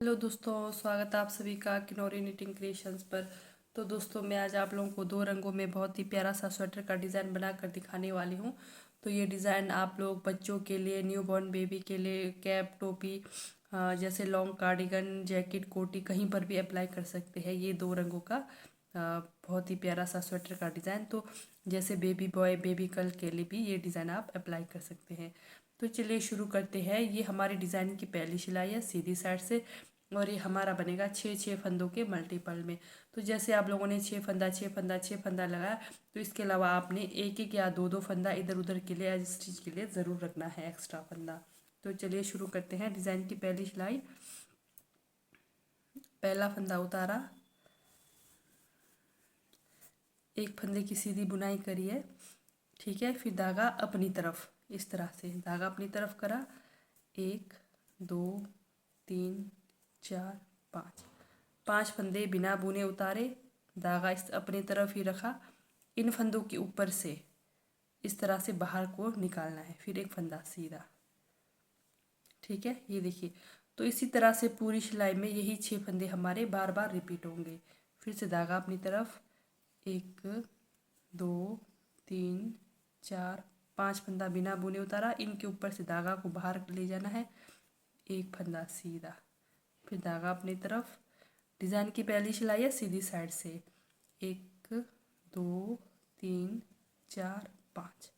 Hello दोस्तों, स्वागत है आप सभी का किनोरी निटिंग क्रिएशंस पर। तो दोस्तों, मैं आज आप लोगों को दो रंगों में बहुत ही प्यारा सा स्वेटर का डिज़ाइन बनाकर दिखाने वाली हूँ। तो ये डिज़ाइन आप लोग बच्चों के लिए, न्यू बॉर्न बेबी के लिए, कैप, टोपी, जैसे लॉन्ग कार्डिगन, जैकेट, कोटी, कहीं पर भी अप्लाई कर सकते हैं। ये दो रंगों का बहुत ही प्यारा सा स्वेटर का डिज़ाइन। तो जैसे बेबी बॉय, बेबी गर्ल के लिए भी ये डिज़ाइन आप अप्लाई कर सकते हैं। तो चलिए शुरू करते हैं। ये हमारी डिज़ाइन की पहली सिलाई है सीधी साइड से, और ये हमारा बनेगा छः छः फंदों के मल्टीपल में। तो जैसे आप लोगों ने छः फंदा छः फंदा छः फंदा लगाया, तो इसके अलावा आपने एक एक या दो दो फंदा इधर उधर के लिए, एज स्टिच के लिए ज़रूर रखना है एक्स्ट्रा फंदा। तो चलिए शुरू करते हैं। डिज़ाइन की पहली सिलाई, पहला फंदा उतारा, एक फंदे की सीधी बुनाई करिए, ठीक है। फिर धागा अपनी तरफ, इस तरह से धागा अपनी तरफ करा, एक, दो, तीन, चार, पाँच, पांच फंदे बिना बुने उतारे, धागा इस अपनी तरफ ही रखा। इन फंदों के ऊपर से इस तरह से बाहर को निकालना है, फिर एक फंदा सीधा, ठीक है। ये देखिए, तो इसी तरह से पूरी सिलाई में यही छः फंदे हमारे बार बार रिपीट होंगे। फिर से धागा अपनी तरफ, एक, दो, तीन, चार, पांच फंदा बिना बुने उतारा, इनके ऊपर से धागा को बाहर ले जाना है, एक फंदा सीधा, फिर धागा अपनी तरफ। डिज़ाइन की पहली सिलाई है सीधी साइड से, एक, दो, तीन, चार, पाँच,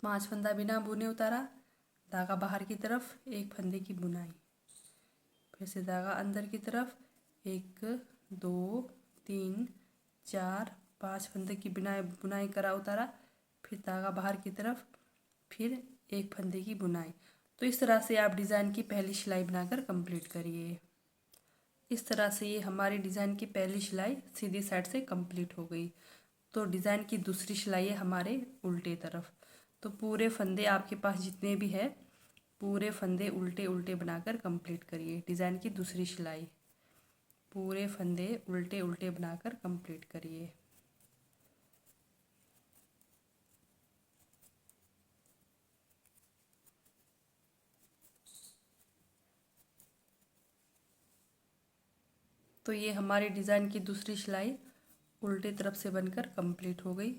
पांच फंदा बिना बुने उतारा, धागा बाहर की तरफ, एक फंदे की बुनाई, फिर से धागा अंदर की तरफ, एक, दो, तीन, चार, पांच फंदे की बुनाई बुनाई करा उतारा, फिर धागा बाहर की तरफ, फिर एक फंदे की बुनाई। तो इस तरह से आप डिज़ाइन की पहली सिलाई बनाकर कंप्लीट करिए। इस तरह से ये हमारी डिज़ाइन की पहली सिलाई सीधी साइड से कंप्लीट हो गई। तो डिज़ाइन की दूसरी सिलाई है हमारे उल्टे तरफ। तो पूरे फंदे आपके पास जितने भी है, पूरे फंदे उल्टे उल्टे बनाकर कंप्लीट करिए। डिज़ाइन की दूसरी सिलाई, पूरे फंदे उल्टे उल्टे बनाकर कंप्लीट करिए। तो ये हमारी डिज़ाइन की दूसरी सिलाई उल्टे तरफ से बनकर कंप्लीट हो गई।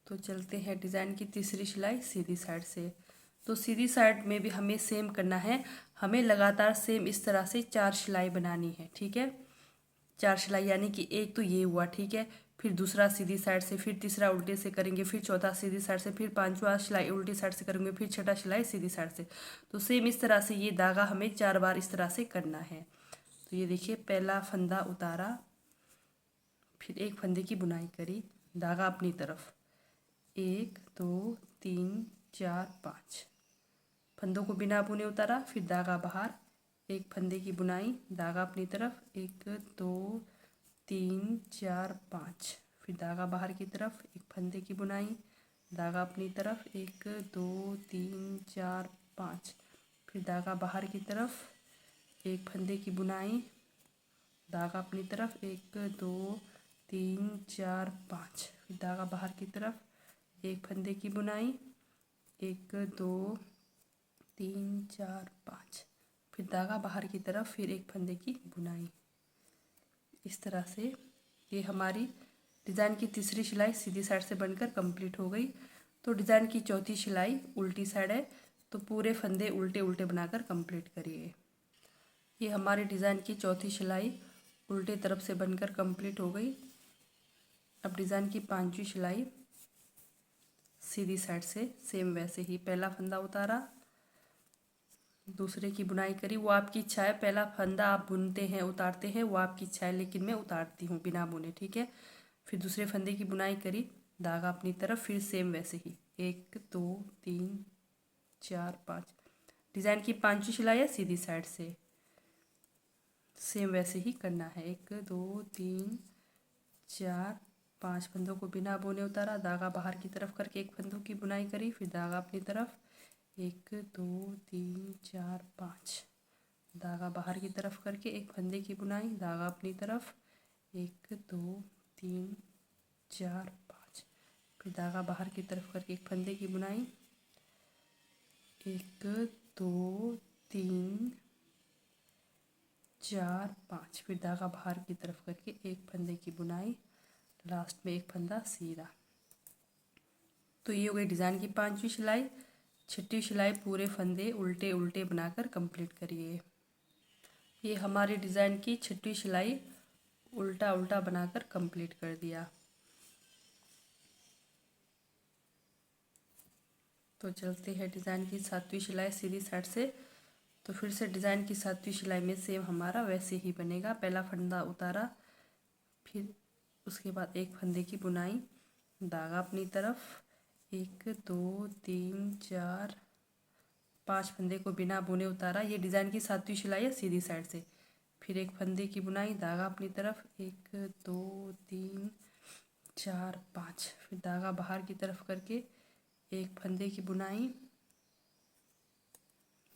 तो चलते हैं डिज़ाइन की तीसरी सिलाई सीधी साइड से। तो सीधी साइड में भी हमें सेम करना है, हमें लगातार सेम इस तरह से चार सिलाई बनानी है, ठीक है। चार सिलाई यानी कि एक तो ये हुआ, ठीक है। फिर दूसरा सीधी साइड से, फिर तीसरा उल्टे से करेंगे, फिर चौथा सीधी साइड से, फिर पांचवा सिलाई उल्टी साइड से करेंगे, फिर छठा सिलाई सीधी साइड से। तो सेम इस तरह से ये धागा हमें चार बार इस तरह से करना है। तो ये देखिए, पहला फंदा उतारा, फिर एक फंदे की बुनाई करी, धागा अपनी तरफ, एक, दो, तीन, चार, पाँच फंदों को बिना बुने उतारा, फिर धागा बाहर, एक फंदे की बुनाई, धागा अपनी तरफ, एक, दो, तीन, चार, पाँच, फिर धागा बाहर की तरफ, एक फंदे की बुनाई, धागा अपनी तरफ, एक, दो, तीन, चार, पाँच, फिर धागा बाहर की तरफ, एक फंदे की बुनाई, धागा अपनी तरफ, एक, दो, तीन, चार, पाँच, फिर धागा बाहर की तरफ, एक फंदे की बुनाई, एक, दो, तीन, चार, पाँच, फिर धागा बाहर की तरफ, फिर एक फंदे की बुनाई। इस तरह से ये हमारी डिज़ाइन की तीसरी सिलाई सीधी साइड से बनकर कंप्लीट हो गई। तो डिज़ाइन की चौथी सिलाई उल्टी साइड है, तो पूरे फंदे उल्टे उल्टे बनाकर कंप्लीट करिए। ये हमारी डिज़ाइन की चौथी सिलाई उल्टे तरफ से बनकर कंप्लीट हो गई। अब डिज़ाइन की पांचवी सिलाई सीधी साइड से सेम वैसे ही, पहला फंदा उतारा, दूसरे की बुनाई करी, वो आपकी इच्छा है, पहला फंदा आप बुनते हैं उतारते हैं वो आपकी इच्छा है, लेकिन मैं उतारती हूँ बिना बुने, ठीक है। फिर दूसरे फंदे की बुनाई करी, धागा अपनी तरफ, फिर सेम वैसे ही, एक, दो, तीन, चार, पाँच। डिज़ाइन की पांचवी सिलाई है सीधी साइड से, सेम वैसे ही करना है, एक, दो, तीन, चार, पांच फंदों को बिना बुने उतारा, धागा बाहर की तरफ करके एक फंदों की बुनाई करी, फिर धागा अपनी तरफ, एक, दो, तीन, चार, पाँच, धागा बाहर की तरफ करके एक फंदे की बुनाई, धागा अपनी तरफ, एक, दो, तीन, चार, पाँच, फिर धागा बाहर की तरफ करके एक फंदे की बुनाई, एक, दो, तीन, 4 5, फिर धागा बाहर की तरफ करके एक फंदे की बुनाई, लास्ट में एक फंदा सीधा। तो ये हो गई डिज़ाइन की 5वीं सिलाई। 6ठी सिलाई पूरे फंदे उल्टे उल्टे बनाकर कंप्लीट करिए। ये हमारी डिज़ाइन की 6ठी सिलाई उल्टा उल्टा बनाकर कंप्लीट कर दिया। तो चलते हैं डिज़ाइन की 7वीं सिलाई सीधी साइड से। तो फिर से डिज़ाइन की 7वीं सिलाई में सेम हमारा वैसे ही बनेगा। पहला फंदा उतारा, फिर उसके बाद एक फंदे की बुनाई, धागा अपनी तरफ, 1 2 3 4 5 फंदे को बिना बुने उतारा। ये डिज़ाइन की 7वीं सिलाई है सीधी साइड से। फिर एक फंदे की बुनाई, धागा अपनी तरफ, 1 2 3 4 5, फिर धागा बाहर की तरफ करके एक फंदे की बुनाई,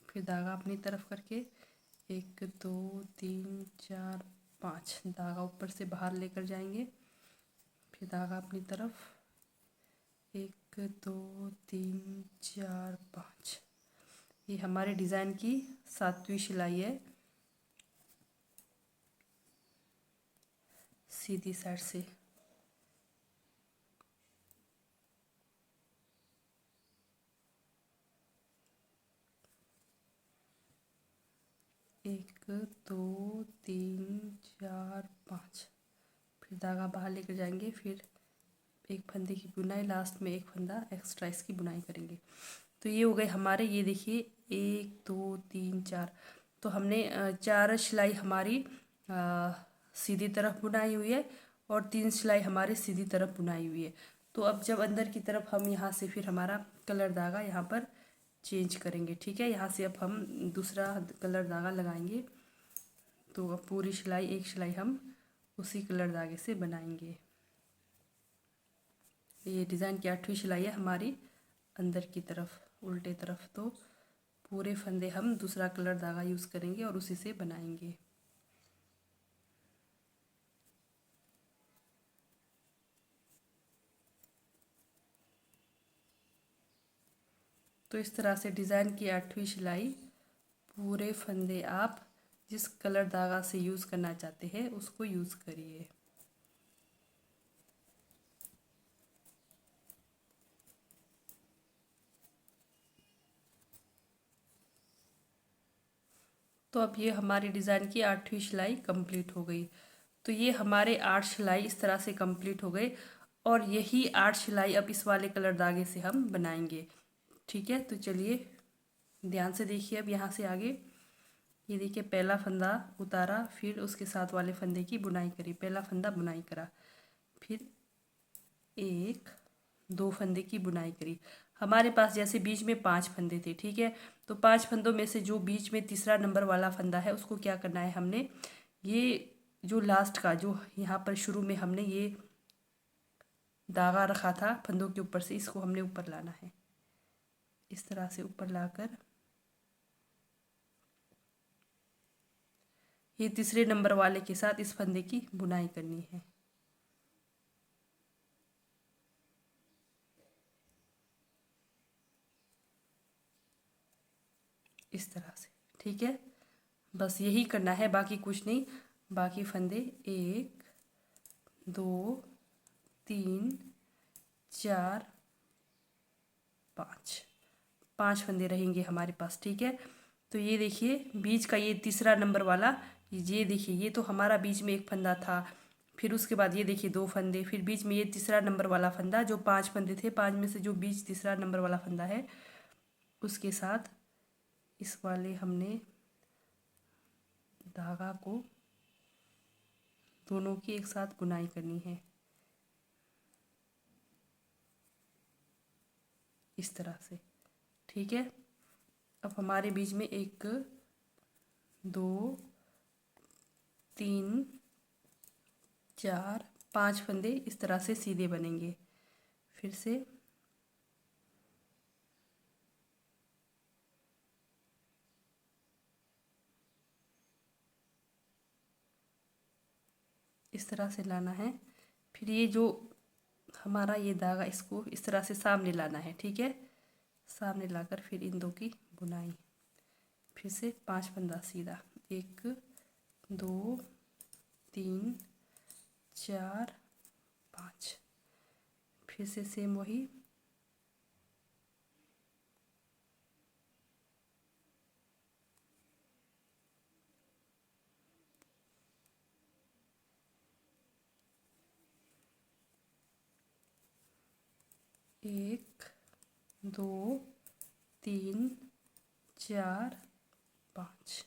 फिर धागा अपनी तरफ करके 1 2 3 4 5, धागा ऊपर से बाहर लेकर जाएंगे, फिर धागा अपनी तरफ, 1 2 3 4 5। ये हमारे डिज़ाइन की 7वीं सिलाई है सीधी साइड से। एक 2 3 4 5, फिर धागा बाहर लेकर जाएंगे, फिर एक फंदे की बुनाई, लास्ट में एक फंदा एक्स्ट्रा इसकी बुनाई करेंगे। तो ये हो गए हमारे, ये देखिए 1 2 3 4। तो हमने 4 सिलाई हमारी सीधी तरफ बुनाई हुई है और 3 सिलाई हमारे सीधी तरफ बुनाई हुई है। तो अब जब अंदर की तरफ हम यहाँ से फिर हमारा कलर धागा यहाँ पर चेंज करेंगे, ठीक है। यहाँ से अब हम दूसरा कलर धागा लगाएंगे। तो अब पूरी सिलाई, एक सिलाई हम उसी कलर धागे से बनाएंगे। ये डिज़ाइन की 8वीं सिलाई है हमारी अंदर की तरफ उल्टे तरफ। तो पूरे फंदे हम दूसरा कलर धागा यूज़ करेंगे और उसी से बनाएंगे। तो इस तरह से डिज़ाइन की 8वीं सिलाई पूरे फंदे आप जिस कलर धागा से यूज़ करना चाहते हैं उसको यूज़ करिए। तो अब ये हमारी डिज़ाइन की 8वीं सिलाई कंप्लीट हो गई। तो ये हमारे 8 सिलाई इस तरह से कंप्लीट हो गए और यही 8 सिलाई अब इस वाले कलर धागे से हम बनाएंगे, ठीक है। तो चलिए ध्यान से देखिए। अब यहाँ से आगे ये देखिए, पहला फंदा उतारा, फिर उसके साथ वाले फंदे की बुनाई करी, पहला फंदा बुनाई करा, फिर 1 2 फंदे की बुनाई करी। हमारे पास जैसे बीच में 5 फंदे थे, ठीक है। तो 5 फंदों में से जो बीच में तीसरा नंबर वाला फंदा है उसको क्या करना है, हमने ये जो लास्ट का जो यहाँ पर शुरू में हमने ये धागा रखा था फंदों के ऊपर से, इसको हमने ऊपर लाना है। इस तरह से ऊपर लाकर ये तीसरे नंबर वाले के साथ इस फंदे की बुनाई करनी है। इस तरह से, ठीक है। बस यही करना है, बाकी कुछ नहीं। बाकी फंदे 1 2 3 4 5, 5 फंदे रहेंगे हमारे पास, ठीक है। तो ये देखिए बीच का ये तीसरा नंबर वाला, ये देखिए ये तो हमारा बीच में एक फंदा था, फिर उसके बाद ये देखिए 2 फंदे, फिर बीच में ये तीसरा नंबर वाला फंदा, जो 5 फंदे थे, 5 में से जो बीच तीसरा नंबर वाला फंदा है उसके साथ इस वाले हमने धागा को दोनों की एक साथ बुनाई करनी है इस तरह से, ठीक है। अब हमारे बीच में 1 2 3 4 5 फंदे इस तरह से सीधे बनेंगे। फिर से इस तरह से लाना है। फिर ये जो हमारा ये धागा, इसको इस तरह से सामने लाना है, ठीक है। सामने लाकर फिर इन दो की बुनाई, फिर से 5 फंदा सीधा, 1 2 3 4 5। फिर से सेम वही, एक, दो, तीन, चार, पाँच।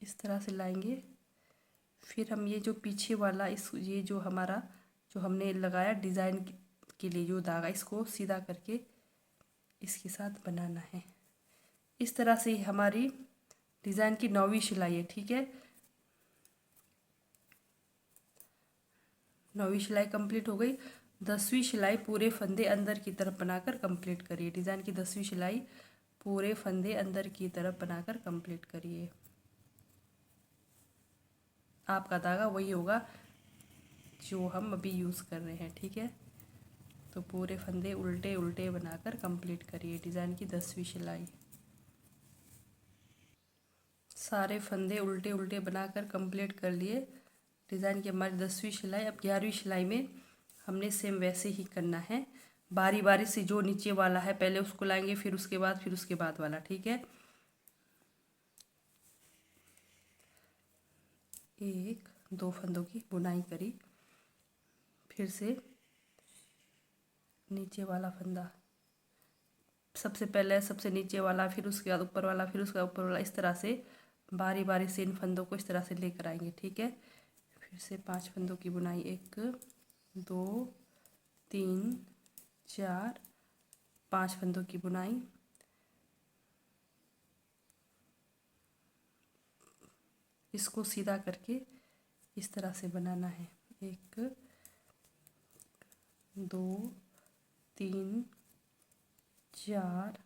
इस तरह से लाएंगे। फिर हम ये जो पीछे वाला ये जो हमारा जो हमने लगाया डिज़ाइन के लिए जो धागा, इसको सीधा करके इसके साथ बनाना है। इस तरह से हमारी डिज़ाइन की 9वीं सिलाई है। ठीक है, 9वीं सिलाई कंप्लीट हो गई। 10वीं सिलाई पूरे फंदे अंदर की तरफ बनाकर कंप्लीट करिए। डिज़ाइन की 10वीं सिलाई पूरे फंदे अंदर की तरफ बनाकर कंप्लीट करिए। आपका धागा वही होगा जो हम अभी यूज़ कर रहे हैं। ठीक है, तो पूरे फंदे उल्टे उल्टे बनाकर कंप्लीट करिए डिज़ाइन की 10वीं सिलाई। सारे फंदे उल्टे उल्टे बनाकर कंप्लीट कर लिए डिज़ाइन की हमारी 10वीं सिलाई। अब 11वीं सिलाई में हमने सेम वैसे ही करना है। बारी बारी से जो नीचे वाला है पहले उसको लाएंगे, फिर उसके बाद वाला। ठीक है, एक, दो फंदों की बुनाई करी, फिर से नीचे वाला फंदा, सबसे पहले सबसे नीचे वाला, फिर उसके बाद ऊपर वाला, फिर उसके बाद ऊपर वाला। इस तरह से बारी बारी से इन फंदों को इस तरह से लेकर आएंगे। ठीक है, फिर से 5 फंदों की बुनाई, 1 2 3 4 5 फंदों की बुनाई। इसको सीधा करके इस तरह से बनाना है। 1 2 3 4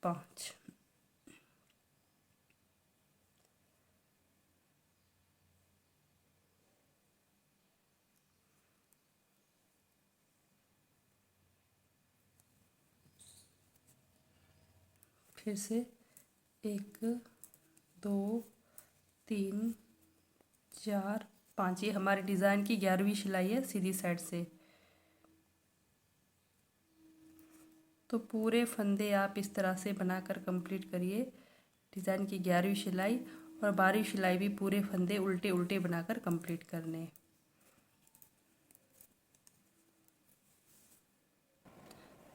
5। फिर से 1 2 3 4 5। ये हमारी डिज़ाइन की 11वीं सिलाई है सीधी साइड से। तो पूरे फंदे आप इस तरह से बनाकर कंप्लीट करिए डिज़ाइन की 11वीं सिलाई। और 12वीं सिलाई भी पूरे फंदे उल्टे उल्टे बनाकर कंप्लीट करने।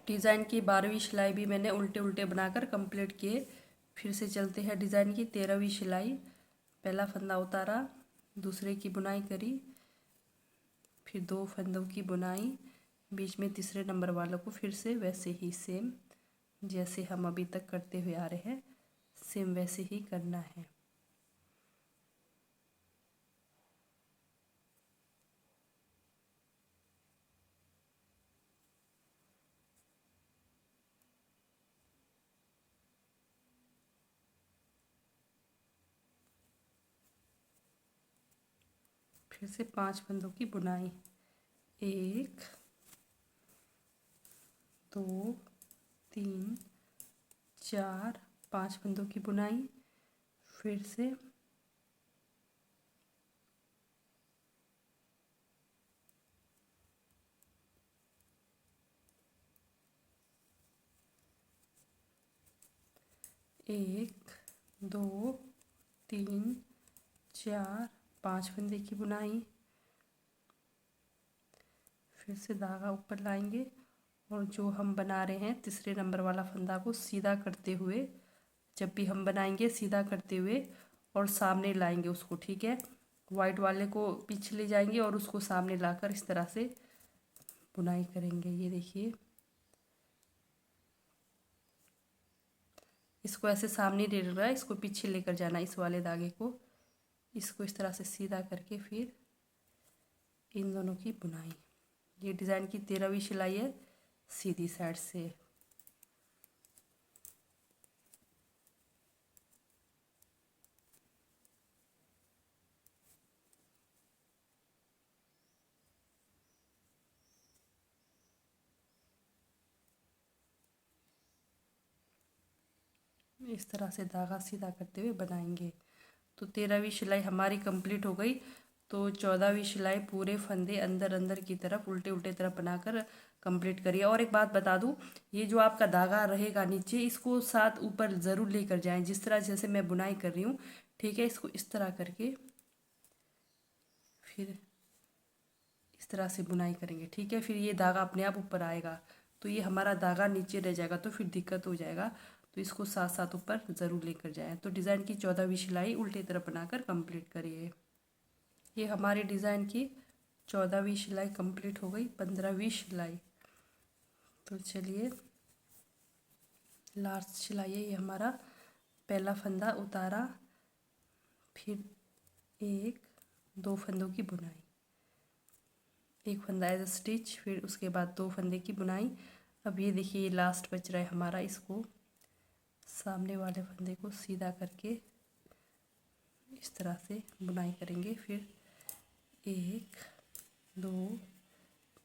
डिज़ाइन की 12वीं सिलाई भी मैंने उल्टे उल्टे बनाकर कंप्लीट किए। फिर से चलते हैं डिज़ाइन की 13वीं सिलाई। पहला फंदा उतारा, दूसरे की बुनाई करी, फिर 2 फंदों की बुनाई, बीच में तीसरे नंबर वालों को फिर से वैसे ही सेम जैसे हम अभी तक करते हुए आ रहे हैं, सेम वैसे ही करना है। फिर से 5 फंदों की बुनाई, 1 2 3 4 5 फंदों की बुनाई। फिर से 1 2 3 4 5 फंदे की बुनाई। फिर से धागा ऊपर लाएंगे और जो हम बना रहे हैं तीसरे नंबर वाला फंदा को सीधा करते हुए, जब भी हम बनाएंगे सीधा करते हुए और सामने लाएंगे उसको। ठीक है, वाइट वाले को पीछे ले जाएंगे और उसको सामने लाकर इस तरह से बुनाई करेंगे। ये देखिए, इसको ऐसे सामने ले रहा है, इसको पीछे लेकर जाना, इस वाले धागे को। इसको इस तरह से सीधा करके फिर इन दोनों की बुनाई। ये डिज़ाइन की 13वीं सिलाई है सीधी साइड से। इस तरह से धागा सीधा करते हुए बनाएंगे। तो 13वीं सिलाई हमारी कंप्लीट हो गई। तो 14वीं सिलाई पूरे फंदे अंदर अंदर की तरफ उल्टे उल्टे तरफ बनाकर कंप्लीट करिए। और एक बात बता दूं, ये जो आपका धागा रहेगा नीचे, इसको साथ ऊपर ज़रूर लेकर जाएं, जिस तरह जैसे मैं बुनाई कर रही हूँ। ठीक है, इसको इस तरह करके फिर इस तरह से बुनाई करेंगे। ठीक है, फिर ये धागा अपने आप ऊपर आएगा। तो ये हमारा धागा नीचे रह जाएगा तो फिर दिक्कत हो जाएगा। तो इसको साथ साथ ऊपर ज़रूर लेकर जाएं। तो डिज़ाइन की 14वीं सिलाई उल्टी तरफ बनाकर कंप्लीट करिए। ये हमारी डिज़ाइन की 14वीं सिलाई कंप्लीट हो गई। 15वीं सिलाई, तो चलिए लास्ट सिलाई है। ये हमारा पहला फंदा उतारा, फिर एक दो फंदों की बुनाई, एक फंदा एज स्टिच, फिर उसके बाद दो फंदे की बुनाई। अब ये देखिए, ये लास्ट बच रहा है हमारा। इसको सामने वाले फंदे को सीधा करके इस तरह से बुनाई करेंगे। फिर 1 2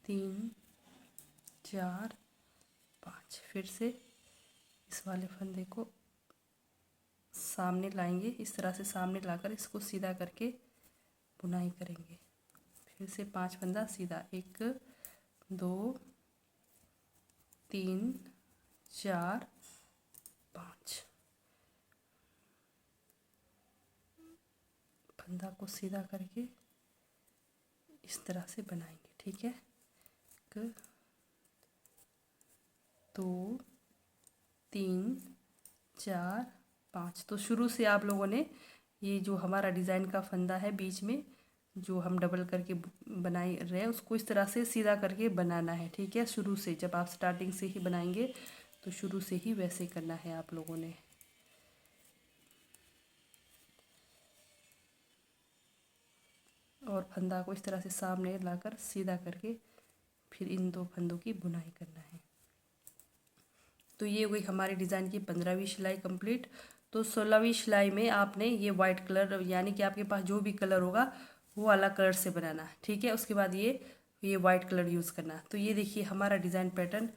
3 4 5, फिर से इस वाले फंदे को सामने लाएंगे। इस तरह से सामने लाकर इसको सीधा करके बुनाई करेंगे। फिर से 5 फंदा सीधा, 1 2 3 4 5, फंदा को सीधा करके इस तरह से बनाएंगे। ठीक है, 1 2 3 4 5। तो शुरू से आप लोगों ने ये जो हमारा डिज़ाइन का फंदा है बीच में जो हम डबल करके बनाई रहे हैं, उसको इस तरह से सीधा करके बनाना है। ठीक है, शुरू से जब आप स्टार्टिंग से ही बनाएंगे तो शुरू से ही वैसे करना है आप लोगों ने। और फंदा को इस तरह से सामने लाकर सीधा करके फिर इन दो फंदों की बुनाई करना है। तो ये हुई हमारी डिज़ाइन की 15वीं सिलाई कंप्लीट। तो 16वीं सिलाई में आपने ये वाइट कलर, यानी कि आपके पास जो भी कलर होगा वो वाला कलर से बनाना है। ठीक है, उसके बाद ये वाइट कलर यूज़ करना। तो ये देखिए हमारा डिज़ाइन पैटर्न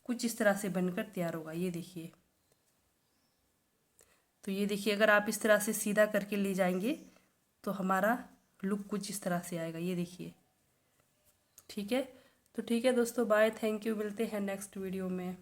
कुछ इस तरह से बनकर तैयार होगा। ये देखिए, तो ये देखिए, अगर आप इस तरह से सीधा करके ले जाएंगे तो हमारा लुक कुछ इस तरह से आएगा। ये देखिए, ठीक है। तो ठीक है दोस्तों, बाय, थैंक यू, मिलते हैं नेक्स्ट वीडियो में।